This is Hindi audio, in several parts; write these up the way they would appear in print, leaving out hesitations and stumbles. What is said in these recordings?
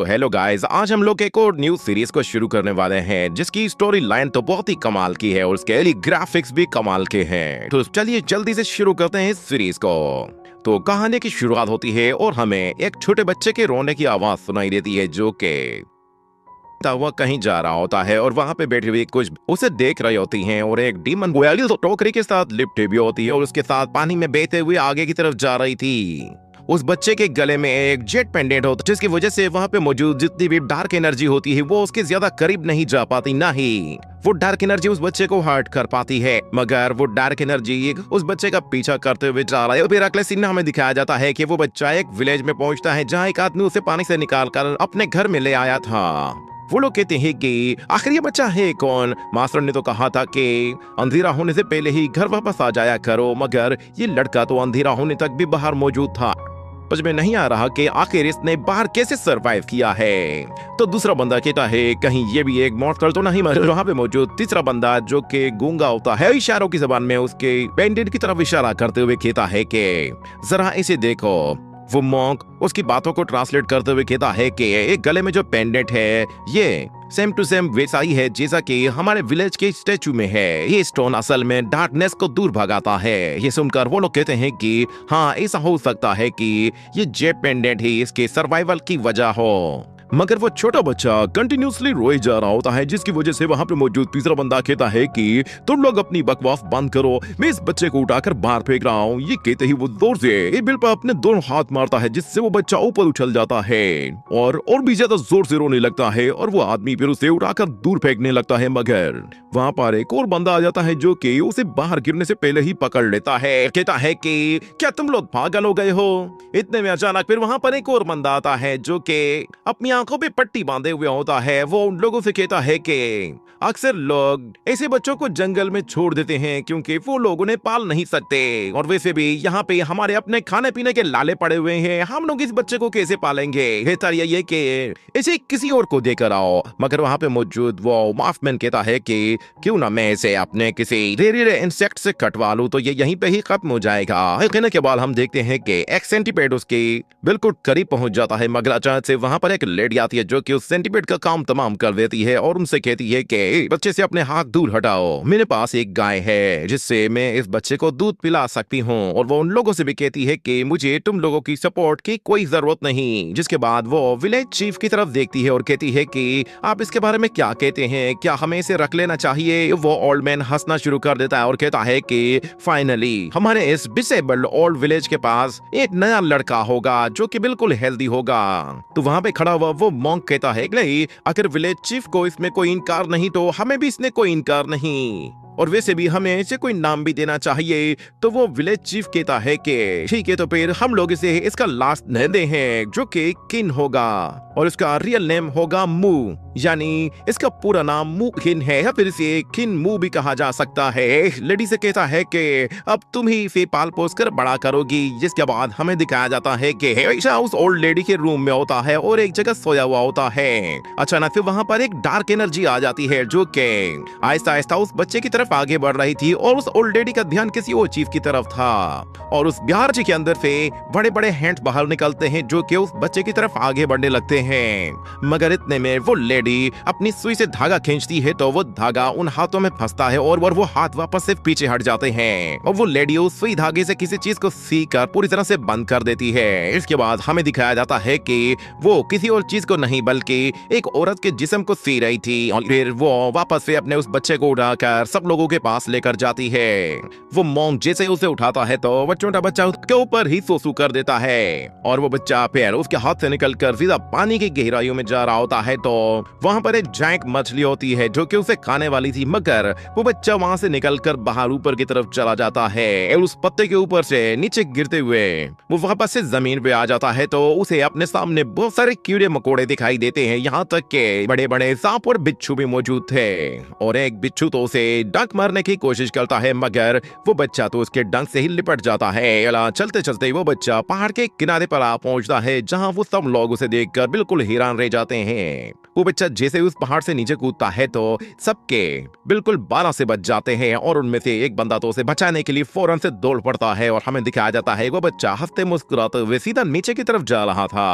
तो हेलो गाइस, आज हम लोग एक और न्यू सीरीज को शुरू करने वाले हैं जिसकी स्टोरी लाइन तो बहुत ही कमाल की है और उसके ग्राफिक्स भी कमाल के हैं। तो चलिए जल्दी से शुरू करते हैं इस सीरीज को। तो कहानी की शुरुआत होती है और हमें एक छोटे बच्चे के रोने की आवाज सुनाई देती है जो कि वह कहीं जा रहा होता है और वहां पे बैठी हुई कुछ उसे देख रही होती हैं और एक डीमन गोयल तो टोकरी के साथ लिपटी भी होती है और उसके साथ पानी में बहते हुए आगे की तरफ जा रही थी। उस बच्चे के गले में एक जेट पेंडेंट होता जिसकी वजह से वहां पे मौजूद जितनी भी डार्क एनर्जी होती है वो उसके ज्यादा करीब नहीं जा पाती, ना ही वो डार्क एनर्जी उस बच्चे को हर्ट कर पाती है। मगर वो डार्क एनर्जी उस बच्चे का पीछा करते हुए जा रहा है। फिर अगले सीन में हमें दिखाया जाता है कि वो बच्चा एक विलेज में पहुंचता है जहाँ एक आदमी उसे पानी से निकाल कर अपने घर में ले आया था। वो लोग कहते हैं कि आखिर ये बच्चा है कौन? मास्टर ने तो कहा था कि अंधेरा होने से पहले ही घर वापस आ जाया करो, मगर ये लड़का तो अंधेरा होने तक भी बाहर मौजूद था। समझ में नहीं आ रहा कि आखिर इसने बाहर कैसे सरवाइव किया है। तो दूसरा बंदा कहता है कहीं ये भी एक मॉन्स्टर तो नहीं। वहां पे मौजूद तीसरा बंदा जो कि गूंगा होता है इशारों की जबान में उसके पेंडेंट की तरफ इशारा करते हुए कहता है कि जरा इसे देखो। वो मॉन्क उसकी बातों को ट्रांसलेट करते हुए कहता है कि एक गले में जो पेंडेंट है ये सेम टू सेम वैसा ही है जैसा कि हमारे विलेज के स्टैचू में है। ये स्टोन असल में डार्कनेस को दूर भगाता है। ये सुनकर वो लोग कहते हैं कि हाँ, ऐसा हो सकता है कि ये जेट पेंडेंट ही इसके सर्वाइवल की वजह हो। मगर वो छोटा बच्चा कंटिन्यूसली रोए जा रहा होता है जिसकी वजह से वहां पे मौजूद तीसरा बंदा कहता है कि तुम लोग अपनी बकवास बंद करो, मैं इस बच्चे को उठाकर बाहर फेंक रहा हूँ। ये कहते ही वो जोर से बिल पर अपने दोनों हाथ मारता है जिससे वो बच्चा ऊपर उछल जाता है और भी ज्यादा जोर से रोने लगता है और वो आदमी फिर उसे उठाकर दूर फेंकने लगता है। मगर वहां पर एक और बंदा आ जाता है जो कि उसे बाहर गिरने से पहले ही पकड़ लेता है। कहता है कि क्या तुम लोग पागल हो गए हो? इतने में अचानक फिर वहां पर एक और बंदा आता है जो कि अपनी आंखों पे पट्टी बांधे हुए होता है। वो उन लोगों से कहता है कि अक्सर लोग ऐसे बच्चों को जंगल में छोड़ देते हैं क्योंकि वो लोग उन्हें पाल नहीं सकते और वैसे भी यहाँ पे हमारे अपने खाने पीने के लाले पड़े हुए हैं, हम लोग इस बच्चे को कैसे पालेंगे? बेहतर ये कि इसे किसी और को देकर आओ। मगर वहाँ पे मौजूद वो माफमैन कहता है कि क्यों ना मैं इसे अपने किसी रेरे इंसेक्ट से कटवा लूं तो ये यहीं पे ही खत्म हो जाएगा। कहने के बाद हम देखते हैं कि एक सेंटीपेड उसके बिल्कुल करीब पहुंच जाता है। मगर अचानक से वहां पर एक लेडी आती है जो कि उस सेंटीपेड का काम तमाम कर देती है और उनसे कहती है कि बच्चे से अपने हाथ दूर हटाओ, मेरे पास एक गाय है जिससे मैं इस बच्चे को दूध पिला सकती हूँ। और वो उन लोगों से भी कहती है कि मुझे तुम लोगों की सपोर्ट की कोई जरूरत नहीं। जिसके बाद वो विलेज चीफ की तरफ देखती है और कहती है कि आप इसके बारे में क्या कहते हैं, क्या हमें इसे रख लेना चाहिए? वो ओल्ड मैन हंसना शुरू कर देता है और कहता है कि फाइनली हमारे इस डिसेबल्ड ओल्ड विलेज के पास एक नया लड़का होगा जो कि बिल्कुल हेल्दी होगा। तो वहां पे खड़ा हुआ वो मॉन्क कहता है नहीं, अगर विलेज चीफ को इसमें कोई इनकार नहीं तो हमें भी इसने कोई इनकार नहीं, और वैसे भी हमें इसे कोई नाम भी देना चाहिए। तो वो विलेज चीफ कहता है कि ठीक है, तो फिर हम लोग इसे इसका लास्ट नेम दे हैं जो कि किन होगा और इसका रियल नेम होगा मू, यानी इसका पूरा नाम मू किन है या फिर इसे किन मू भी कहा जा सकता है। लेडी से कहता है कि अब तुम ही इसे पाल पोस कर बड़ा करोगी। जिसके बाद हमें दिखाया जाता है कि हमेशा उस ओल्ड लेडी के रूम में होता है और एक जगह सोया हुआ होता है। अचानक फिर वहां पर एक डार्क एनर्जी आ जाती है जो कि आहिस्ता आहिस्ता उस बच्चे की तरफ आगे बढ़ रही थी और उस ओल्ड लेडी का ध्यान किसी और चीफ की तरफ था और उस बिहार जी के अंदर से बड़े बड़े हैंड बाहर निकलते हैं जो कि उस बच्चे की तरफ आगे बढ़ने लगते हैं। मगर इतने में वो लेडी अपनी सुई से धागा खींचती है तो वो धागा उन हाथों में फंसता है और वो हाथ वापस से पीछे हट जाते हैं और वो लेडी उस सुई धागे से किसी चीज को सी कर पूरी तरह से बंद कर देती है। इसके बाद हमें दिखाया जाता है कि वो किसी और चीज को नहीं बल्कि एक औरत के जिस्म को सी रही थी और फिर वो वापस से अपने उस बच्चे को उठाकर सब लोगों के पास लेकर जाती है। वो मॉन्क जैसे उसे उठाता है तो वो छोटा बच्चा उसके ऊपर ही सोसू कर देता है और वो बच्चा फिर उसके हाथ से निकलकर सीधा पानी की गहराइयों में जा रहा होता है। तो वहां पर एक जायंट मछली होती है जो कि उसे खाने वाली थी, मगर वो बच्चा वहां से निकलकर बाहर ऊपर की तरफ चला जाता है और उस पत्ते के ऊपर से नीचे गिरते हुए वो वापस से जमीन पे आ जाता है। तो उसे अपने सामने बहुत सारे कीड़े मकोड़े दिखाई देते हैं, यहाँ तक के बड़े बड़े सांप और बिच्छू भी मौजूद थे और एक बिच्छू तो उसे डंक मारने की कोशिश करता है, मगर वो बच्चा तो उसके डंक से ही लिपट जाता है। चलते चलते वो बच्चा पहाड़ के किनारे पर आ पहुंचता है, जहां वो सब लोग उसे देखकर बिल्कुल हैरान रह जाते हैं। वो बच्चा जैसे उस पहाड़ से नीचे कूदता है तो सबके बिल्कुल बालों से बच जाते हैं, और उनमें से एक बंदा तो उसे बचाने के लिए फौरन से दौड़ पड़ता है, और हमें दिखाया जाता है वो बच्चा हंसते मुस्कुराते हुए सीधा नीचे की तरफ जा रहा था।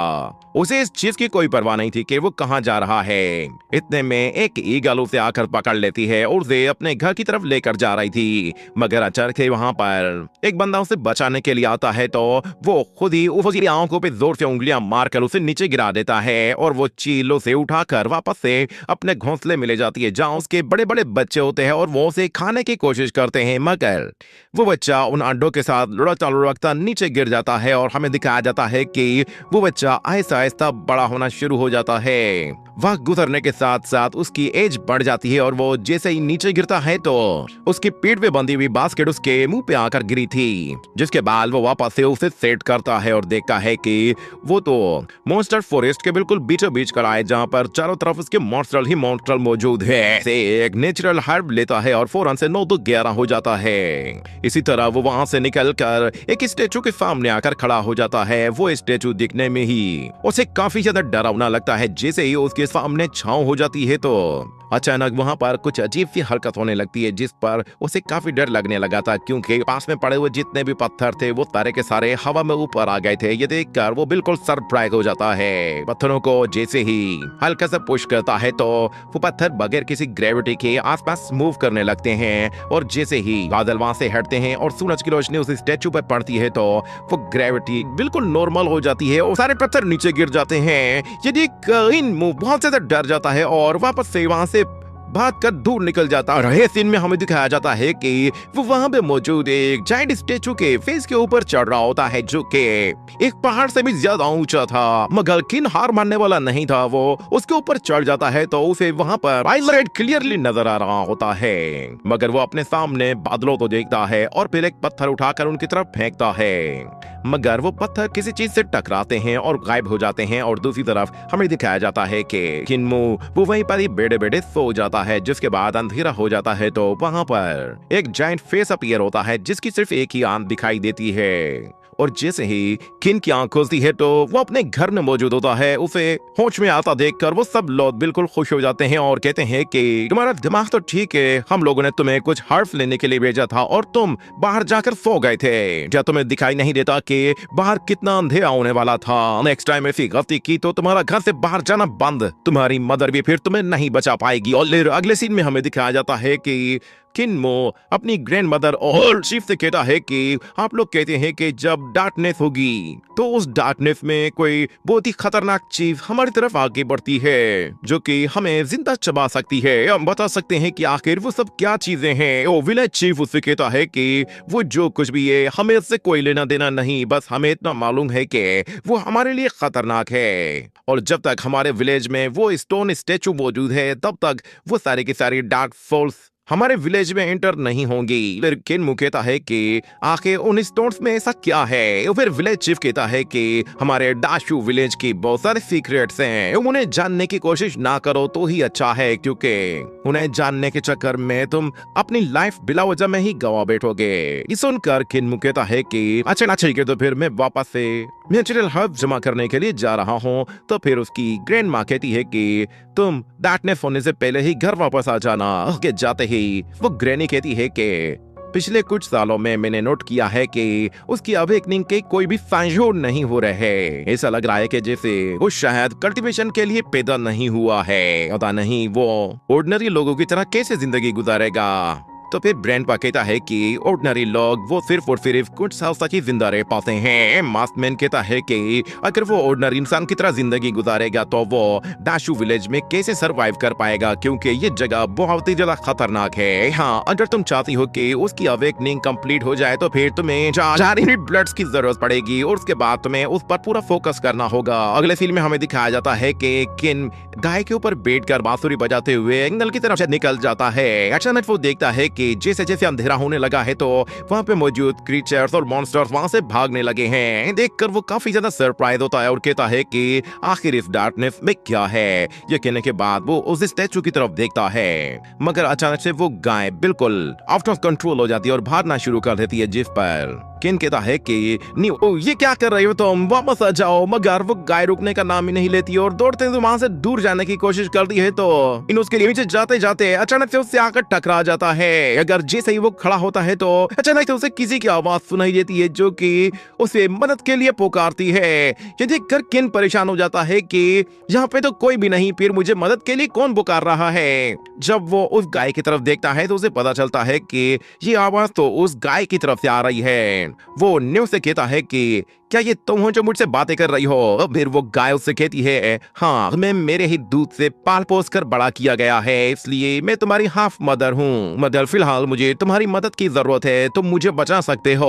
उसे इस चीज की कोई परवाह नहीं थी कि वो कहां जा रहा है। इतने में एक ईगल उसे आकर पकड़ लेती है और उसे अपने घर की तरफ लेकर जा रही थी, मगर अचानक ही वहां पर एक बंदा उसे बचाने के लिए आता है, तो वो खुद ही उसकी आंखों पे जोर से उंगलियां मारकर उसे नीचे गिरा देता है, और वो चीलों से उठाकर वापस से अपने घोंसले में ले जाती है, जहां उसके बड़े बड़े बच्चे होते हैं और वो उसे खाने की कोशिश करते हैं, मगर वो बच्चा उन अंडों के साथ लुढ़कता लुढ़कता नीचे गिर जाता है, और हमें दिखाया जाता है कि वो बच्चा आहिस्ता आहिस्ता बड़ा होना शुरू हो जाता है। वक्त गुजरने के साथ साथ उसकी एज बढ़ जाती है, और वो जैसे ही नीचे गिरता है तो उसकी पीठ पे बंधी हुई बास्केट उसके मुंह पे आकर गिरी थी, जिसके बाद वो वापस से उसे सेट करता है और देखता है कि वो तो मॉन्स्टर फॉरेस्ट के बिल्कुल बीचों बीच खड़ा है, जहां पर चारों तरफ उसके मॉन्स्टर ही मॉन्स्टर मौजूद है। से एक नेचुरल हर्ब लेता है और फौरन से 9 तो 11 हो जाता है। इसी तरह वो वहां से निकलकर एक स्टेचू के सामने आकर खड़ा हो जाता है। वो स्टेचू दिखने में ही उसे काफी ज्यादा डरावना लगता है। जैसे ही उसके सामने छांव हो जाती है तो अचानक वहां पर कुछ अजीब सी हरकत होने लगती है, जिस पर उसे काफी डर लगने लगा था, क्योंकि पास में पड़े हुए जितने भी पत्थर थे वो सारे के सारे हवा में ऊपर आ गए थे। ये देखकर वो बिल्कुल सरप्राइज हो जाता है। पत्थरों को जैसे ही हल्का सा पुश करता है तो वो पत्थर बगैर किसी ग्रेविटी के आसपास मूव करने लगते हैं, और जैसे ही बादल वहां से हटते हैं और सूरज की रोशनी उस स्टैचू पर पड़ती है तो वो ग्रेविटी बिल्कुल नॉर्मल हो जाती है और सारे पत्थर नीचे गिर जाते हैं। ये देख मुंह बहुत ज्यादा डर जाता है और वापस से वहां से भाग कर दूर निकल जाता है। और सीन में हमें दिखाया जाता है कि वो वहां पे मौजूद एक जायंट स्टेचू के फेस के ऊपर चढ़ रहा होता है, जो कि एक पहाड़ से भी ज्यादा ऊंचा था, मगर किन हार मानने वाला नहीं था। वो उसके ऊपर चढ़ जाता है तो उसे वहां पर पायलट क्लियरली नजर आ रहा होता है, मगर वो अपने सामने बादलों को देखता है और फिर एक पत्थर उठाकर उनकी तरफ फेंकता है, मगर वो पत्थर किसी चीज से टकराते हैं और गायब हो जाते हैं। और दूसरी तरफ हमें दिखाया जाता है कि किन्मू वो वहीं पर ही बेड़े बेड़े सो जाता है। जिसके बाद अंधेरा हो जाता है तो वहां पर एक जायंट फेस अपीयर होता है, जिसकी सिर्फ एक ही आंख दिखाई देती है, और जैसे ही किन की आंख खुलती है तो वो अपने घर में मौजूद होता है। उसे होश में आता देखकर वो सब लोग बिल्कुल खुश हो जाते हैं और कहते हैं कि तुम्हारा दिमाग तो ठीक है, हम लोगों ने तुम्हें कुछ हर्फ लेने के लिए भेजा था और तुम बाहर जाकर सो गए थे। क्या तुम्हें दिखाई नहीं देता कि बाहर कितना अंधेरा होने वाला था? नेक्स्ट टाइम ऐसी गलती की तो तुम्हारा घर से बाहर जाना बंद, तुम्हारी मदर भी फिर तुम्हें नहीं बचा पाएगी। और अगले सीन में हमें दिखाया जाता है कि किन्मो अपनी ग्रैंड मदर और चीफ से कहता है कि आप लोग कहते हैं कि जब डार्कनेस होगी तो उस डार्कनेस में कोई बहुत ही खतरनाक चीज हमारी तरफ आगे बढ़ती है, जो कि हमें जिंदा चबा सकती है। हम बता सकते हैं कि आखिर वो सब क्या चीजें हैं? वो विलेज चीफ उससे कहता है कि वो जो कुछ भी है हमें उससे कोई लेना देना नहीं, बस हमें इतना मालूम है कि वो हमारे लिए खतरनाक है, और जब तक हमारे विलेज में वो स्टोन स्टेचू मौजूद है तब तक वो सारे के सारे डार्क सोल्स हमारे विलेज में एंटर नहीं होंगी। फिर किन्मू कहता है कि आखिर उन स्टोन्स में ऐसा क्या है? फिर विलेज चीफ कहता है कि हमारे डाशू विलेज की बहुत सारे सीक्रेट्स हैं, उन्हें जानने की कोशिश ना करो तो ही अच्छा है, क्योंकि उन्हें जानने के चक्कर में तुम अपनी लाइफ बिला वजह में ही गवा बैठोगे। ये सुनकर किन्मू कहता है कि अच्छा ठीक है, तो फिर मैं वापस से नेचुरल हर्ब जमा करने के लिए जा रहा हूँ। तो फिर उसकी ग्रैंड माँ कहती है कि तुम डार्कनेस होने से पहले ही घर वापस आ जाना। के जाते ही वो ग्रैनी कहती है कि पिछले कुछ सालों में मैंने नोट किया है कि उसकी अवेकनिंग के कोई भी साइन नहीं हो रहे हैं। ऐसा लग रहा है कि जैसे वो शायद कल्टीवेशन के लिए पैदा नहीं हुआ है। पता नहीं वो ऑर्डिनरी लोगों की तरह कैसे जिंदगी गुजारेगा। तो फिर ब्रेंड पा कहता है कि ऑर्डिनरी लोग वो सिर्फ और सिर्फ कुछ साल तक ही जिंदा रह पाते हैं। मास्कमैन कहता है कि अगर वो ऑर्डिनरी इंसान की तरह जिंदगी गुजारेगा तो वो डाशू विलेज में कैसे सरवाइव कर पाएगा, क्योंकि ये जगह बहुत ही ज्यादा खतरनाक है। हाँ, अगर तुम चाहती हो कि उसकी अवेकनिंग कंप्लीट हो जाए तो फिर तुम्हें 4 यूनिट ब्लड्स की जरूरत पड़ेगी, और उसके बाद तुम्हें उस पर पूरा फोकस करना होगा। अगले फिल्म में हमें दिखाया जाता है कि किन गाय के ऊपर बैठकर बांसुरी बजाते हुए एंगल की तरफ से निकल जाता है। अचानक वो देखता है कि जैसे जैसे अंधेरा होने लगा है तो वहाँ पे मौजूद क्रीचर्स और मॉन्स्टर्स वहाँ से भागने लगे हैं। देखकर वो काफी ज्यादा सरप्राइज होता है और कहता है कि आखिर इस डार्कनेस में क्या है। ये कहने के बाद वो उस स्टैचू की तरफ देखता है, मगर अचानक से वो गाय बिल्कुल आउट ऑफ कंट्रोल हो जाती है और भागना शुरू कर देती है, जिस पर किन कहता है कि न्यू ये क्या कर रही हो तुम, वापस आ जाओ। मगर वो गाय रुकने का नाम ही नहीं लेती और दौड़ते हुए वहां से दूर जाने की कोशिश करती है तो इन उसके नीचे जाते जाते अचानक से उससे आकर टकरा जाता है। अगर जैसे ही वो खड़ा होता है तो अचानक से उसे किसी की आवाज सुनाई देती है जो कि उसे मदद के लिए पुकारती है। ये देखकर किन परेशान हो जाता है कि यहाँ पे तो कोई भी नहीं, फिर मुझे मदद के लिए कौन पुकार रहा है। जब वो उस गाय की तरफ देखता है तो उसे पता चलता है कि ये आवाज तो उस गाय की तरफ से आ रही है। वो न्यू से कहता है कि क्या ये तुम हो जो मुझसे बातें कर रही हो। फिर वो गाय उससे कहती है, हाँ मैं मेरे ही दूध से पाल पोस कर बड़ा किया गया है, इसलिए मैं तुम्हारी हाफ मदर हूँ, मगर फिलहाल मुझे तुम्हारी मदद की जरूरत है, तुम मुझे बचा सकते हो।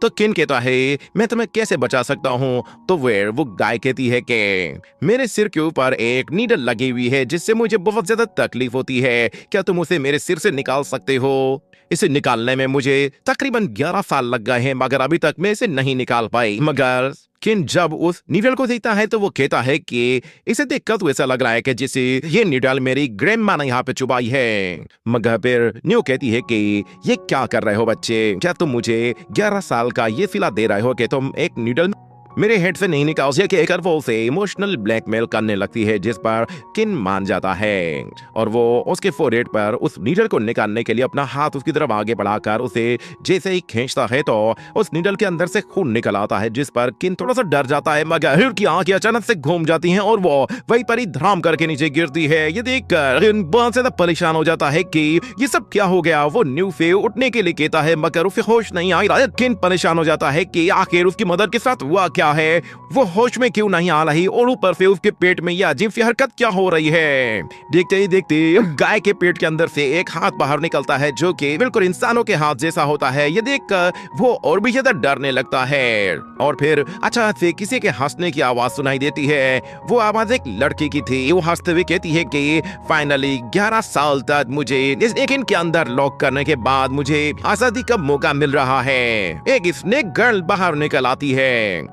तो किन कहता है, मैं तुम्हें कैसे बचा सकता हूँ। तो वो गाय कहती है कि मेरे सिर के ऊपर एक नीडल लगी हुई है जिससे मुझे बहुत ज्यादा तकलीफ होती है, क्या तुम उसे मेरे सिर से निकाल सकते हो। इसे निकालने में मुझे तकरीबन 11 साल लग गए हैं, मगर अभी तक मैं इसे नहीं निकाल पाई। मगर किन जब उस नीडल को देखता है तो वो कहता है कि इसे देखकर तो ऐसा लग रहा है कि जैसे ये नीडल मेरी ग्रैंडमा ने यहाँ पे चुबाई है। मगर फिर न्यू कहती है कि ये क्या कर रहे हो बच्चे, क्या तुम मुझे 11 साल का ये सिला दे रहे हो कि तुम एक नीडल मेरे हेड से नहीं निकाल सके। एक वो उसे इमोशनल ब्लैकमेल करने लगती है, जिस पर किन मान जाता है और वो उसके फोरहेड पर उस नीडल को निकालने के लिए अपना हाथ उसकी तरफ आगे बढ़ाकर उसे जैसे ही खींचता है तो उस नीडल के अंदर से खून निकल आता है, जिस पर किन थोड़ा सा डर जाता है। मगर की आंखें अचानक से घूम जाती हैं और वो वहीं पर ही धड़ाम करके नीचे गिरती है। ये देखकर बहुत ज्यादा परेशान हो जाता है कि ये सब क्या हो गया। वो न्यू से उठने के लिए कहता है मगर उसे होश नहीं आई। किन परेशान हो जाता है कि आखिर उसकी मदर के साथ हुआ क्या है, वो होश में क्यों नहीं आ रही और ऊपर से उसके पेट में यह अजीब सी हरकत क्या हो रही है। देखते ही देखते गाय के पेट के अंदर से एक हाथ बाहर निकलता है जो कि बिल्कुल इंसानों के हाथ जैसा होता है। ये देखकर वो और भी ज्यादा डरने लगता है और फिर अचानक से किसी के हंसने की आवाज सुनाई देती है। वो आवाज एक लड़की की थी। वो हंसते हुए कहती है कि फाइनली 11 साल तक मुझे इस लेकिन के अंदर लॉक करने के बाद मुझे आजादी का मौका मिल रहा है। एक स्नेक गर्ल बाहर निकल आती है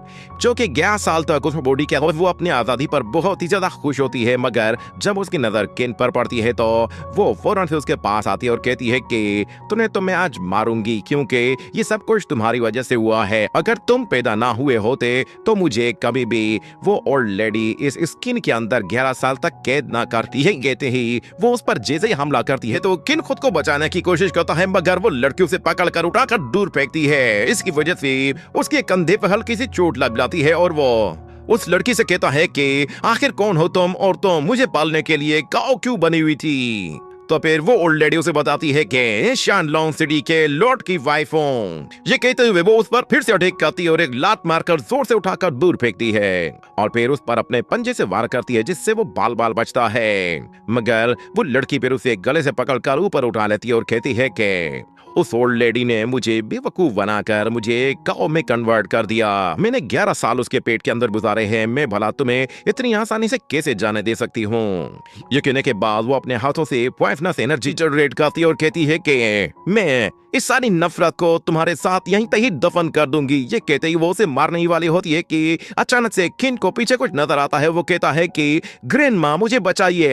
जो कि 11 साल तक उस बॉडी के वो अपनी आजादी पर बहुत ही ज्यादा खुश होती है। मगर जब उसकी नजर किन पर पड़ती है तो वो फौरन से उसके पास आती है और कहती है कि तुम्हें तो मैं आज मारूंगी क्योंकि ये सब कुछ तुम्हारी वजह से हुआ है। अगर तुम पैदा ना हुए होते तो मुझे कभी भी वो ओल्ड लेडी इस स्किन के अंदर 11 साल तक कैद ना करती है। कहते ही वो उस पर जैसे ही हमला करती है तो किन खुद को बचाने की कोशिश करता है, मगर वो लड़की उसे पकड़कर उठाकर दूर फेंकती है। इसकी वजह से उसके कंधे पर हल्की सी चोट लग जाती है और वो उस लड़की से कहता है कि आखिर कौन हो तुम और तुम मुझे पालने के लिए काऊ क्यों बनी हुई थी। तो फिर वो ओल्ड लेडी उसे बताती है कि शानलोंग सिटी के लॉर्ड की वाइफ हूँ। ये कहते हुए वो उस पर फिर से अटैक करती है और एक लात मारकर जोर से उठाकर दूर फेंकती है और फिर उस पर अपने पंजे से वार करती है जिससे वो बाल बाल बचता है। मगर वो लड़की फिर उसे गले से पकड़कर ऊपर उठा लेती है और कहती है कि उस ओल्ड लेडी ने मुझे बेवकूफ बनाकर मुझे काऊ में कन्वर्ट कर दिया। मैंने 11 साल उसके पेट के अंदर गुजारे हैं, मैं भला तुम्हें इतनी आसानी से कैसे जाने दे सकती हूँ। ये कहने के बाद वो अपने हाथों से पॉइजनस एनर्जी जनरेट करती है और कहती है कि मैं इस सारी नफरत को तुम्हारे साथ यहीं पे ही दफन कर दूंगी। ये कहते ही वो उसे मारने ही वाली होती है कि अचानक से किन को पीछे कुछ नजर आता है। वो कहता है कि ग्रैंडमा मुझे बचाइए।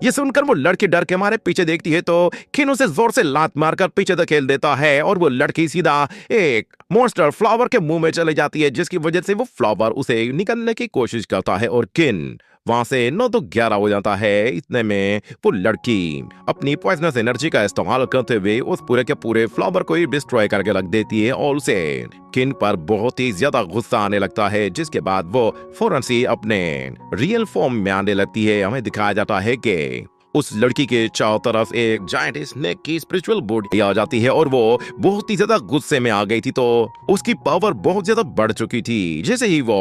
ये सुनकर वो लड़की डर के मारे पीछे देखती है तो किन उसे जोर से लात मारकर पीछे धकेल देता है और वो लड़की सीधा एक मॉन्स्टर फ्लावर के मुंह में चले जाती है, जिसकी वजह से वो फ्लावर उसे निकलने की कोशिश करता है और किन वहां से 9 तो 11 हो जाता है। इतने में वो लड़की अपनी पॉइजनस एनर्जी का इस्तेमाल करते हुए उस पूरे के पूरे फ्लावर को ही डिस्ट्रॉय करके रख देती है और उसे किन पर बहुत ही ज्यादा गुस्सा आने लगता है, जिसके बाद वो फौरन से अपने रियल फॉर्म में आने लगती है। हमें दिखाया जाता है कि उस लड़की के चारों तरफ एक जायंट स्नेक की स्पिरिचुअल बॉडी आ जाती है और वो बहुत ही ज्यादा गुस्से में आ गई थी तो उसकी पावर बहुत ज्यादा बढ़ चुकी थी। जैसे ही वो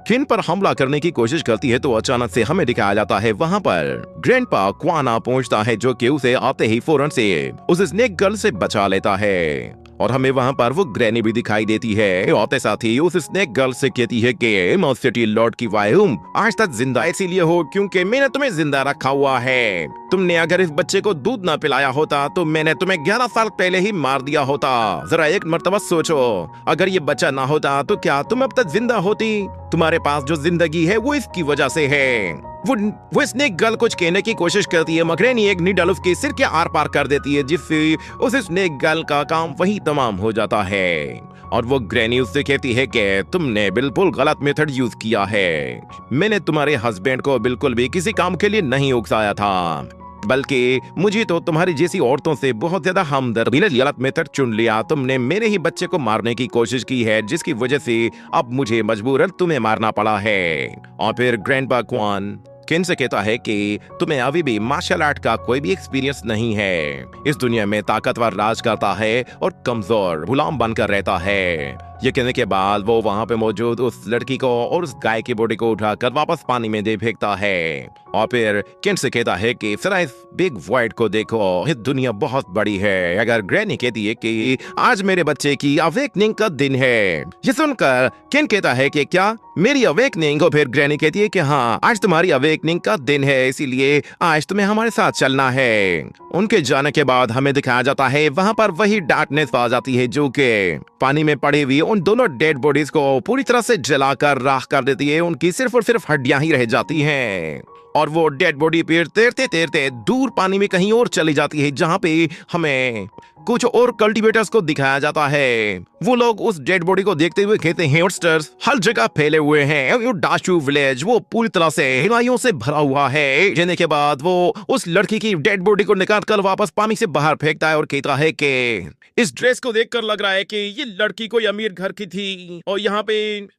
किन पर हमला करने की कोशिश करती है तो अचानक से हमें दिखाया जाता है वहां पर ग्रैंडपा क्वाना पहुंचता है जो कि उसे आते ही फौरन से उस स्नेक गर्ल से बचा लेता है और हमें वहाँ पर वो ग्रैनी भी दिखाई देती है। और साथ ही उस स्नेक गर्ल से कहती है कि माउस सिटी लॉर्ड की वायुम आज तक जिंदा इसीलिए हो क्योंकि मैंने तुम्हें जिंदा रखा हुआ है। तुमने अगर इस बच्चे को दूध ना पिलाया होता तो मैंने तुम्हें 11 साल पहले ही मार दिया होता। जरा एक मर्तबा सोचो, अगर ये बच्चा ना होता तो क्या तुम अब तक जिंदा होती? तुम्हारे पास जो जिंदगी है वो इसकी वजह से है। वो स्नेक गर्ल कुछ कहने की कोशिश करती है, मगरेनी एक नीडल उसके सिर के आर पार कर देती है, जिससे उस स्नेक गर्ल का काम वही तमाम हो जाता है। और वो ग्रैनी उससे कहती है कि तुमने बिल्कुल गलत मेथड यूज किया है। मैंने तुम्हारे हस्बैंड को बिल्कुल भी किसी काम के लिए नहीं उकसाया था, बल्कि मुझे तो तुम्हारी जैसी औरतों से बहुत ज्यादा हमदर्दी ने गलत मेथड चुन लिया। तुमने मेरे ही बच्चे को मारने की कोशिश की है, जिसकी वजह से अब मुझे मजबूरन तुम्हें मारना पड़ा है। और फिर ग्रैंडपा क्वान किन से कहता है कि तुम्हें अभी भी मार्शल आर्ट का कोई भी एक्सपीरियंस नहीं है। इस दुनिया में ताकतवर राज करता है और कमजोर गुलाम बनकर रहता है। ये कहने के बाद वो वहाँ पे मौजूद उस लड़की को और उस गाय की बॉडी को उठाकर वापस पानी में दे फेंकता है। और फिर किन से कहता है कि जरा इस बिग वॉइड को देखो, ये दुनिया बहुत बड़ी है। अगर ग्रैनी कहती है कि आज मेरे बच्चे की अवेकनिंग का दिन है, ये सुनकर किन कहता है कि क्या मेरी अवेकनिंग? और फिर ग्रैनी कहती है कि हाँ, आज तुम्हारी अवेकनिंग का दिन है, इसीलिए आज तुम्हें हमारे साथ चलना है। उनके जाने के बाद हमें दिखाया जाता है वहाँ पर वही डार्कनेस आ जाती है जो कि पानी में पड़ी हुई उन दोनों डेड बॉडीज को पूरी तरह से जलाकर राख कर देती है। उनकी सिर्फ और सिर्फ हड्डियां ही रह जाती हैं और वो डेड बॉडी फिर तैरते तैरते दूर पानी में कहीं और चली जाती है, जहाँ पे हमें कुछ और कल्टीवेटर्स को दिखाया जाता है। वो लोग उस डेड बॉडी को देखते हुए कहते हैं हॉटस्टर्स हर जगह फैले हुए हैं। डाशू विलेज वो पूरी तरह से हिमाइयों से भरा हुआ है। जाने के बाद वो उस लड़की की डेड बॉडी को निकाल कर वापस पानी से बाहर फेंकता है और कहता है कि इस ड्रेस को देखकर लग रहा है कि ये लड़की कोई अमीर घर की थी और यहाँ पे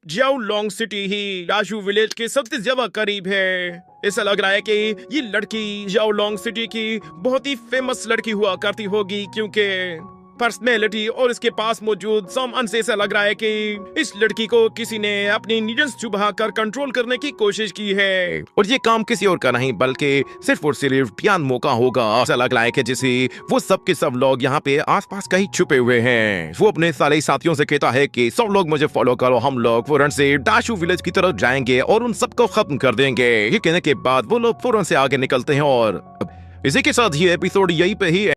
जियाओ लॉन्ग सिटी ही डाशू विलेज के सबसे ज्यादा करीब है। ऐसा लग रहा है कि ये लड़की जियाओ लॉन्ग सिटी की बहुत ही फेमस लड़की हुआ करती होगी, क्योंकि पर्सनैलिटी और इसके पास मौजूद सामान से ऐसा लग रहा है कि इस लड़की को किसी ने अपनी नीडल्स चुभा कर कंट्रोल करने की कोशिश की है और ये काम किसी और का नहीं बल्कि सिर्फ और सिर्फ टियानमो का होगा। ऐसा लग रहा है कि जैसे वो सब के सब लोग यहाँ पे आसपास कहीं छुपे हुए हैं। वो अपने सारे साथियों से कहता है कि सब लोग मुझे फॉलो करो, हम लोग फौरन से डाशू विलेज की तरफ जाएंगे और उन सबको खत्म कर देंगे। ये कहने के बाद वो लोग फौरन से आगे निकलते हैं और इसी के साथ ये एपिसोड यहीं पे ही